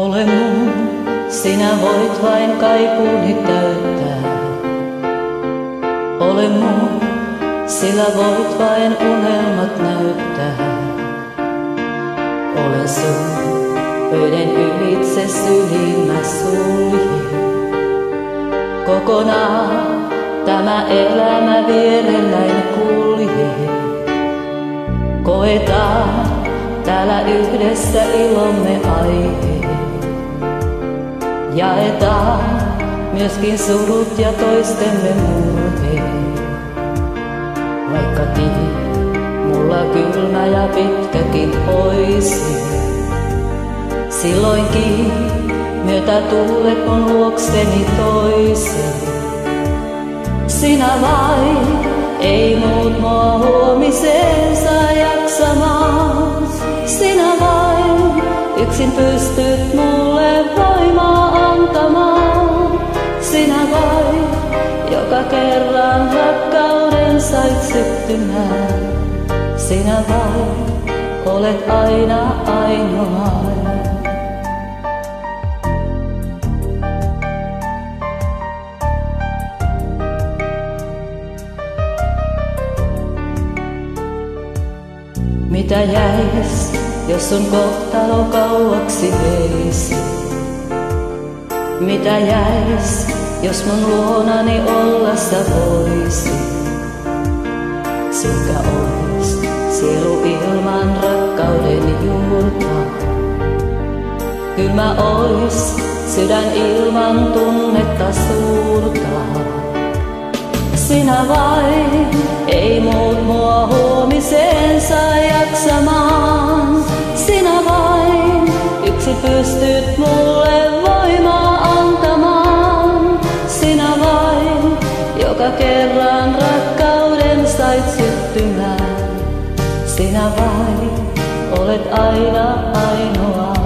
Ole mun, sinä voit vain kaipuuni täyttää. Ole mun, sillä voit vain unelmat näyttää. Olen sun, öiden ylitse sylimmä suljin. Kokonaan tämä elämä vierelläin kulje. Koetaan täällä yhdessä ilomme aihe. Jaetaan myöskin surut ja toistemme murheet. Vaikka tie mulla kylmä ja pitkäkin oisi, silloinkin myötä tuulet mun luokseni toisi. Sinä vain, ei muut mua huomiseen saa jaksamaan. Sinä vain, yksin pystyt mulle voimaa antamaan. Sinä vain, joka kerran rakkauden sait syttymään. Sinä vain, olet aina ainoa. Mitä jäis, jos sun kohtalo kauaksi veisi? Mitä jäis, jos mun luonani olla sä voisi? Synkkä ois sielu ilman rakkauden juurta. Kylmä ois sydän ilman tunnetta suurta. Sinä vain, ei muut mua huomiseen saa jaksamaan. Sinä vain, yksin pystyt mulle voimaa antamaan. Sinä vain, joka kerran rakkauden sait syttymään. Sinä vain, olet aina ainoa.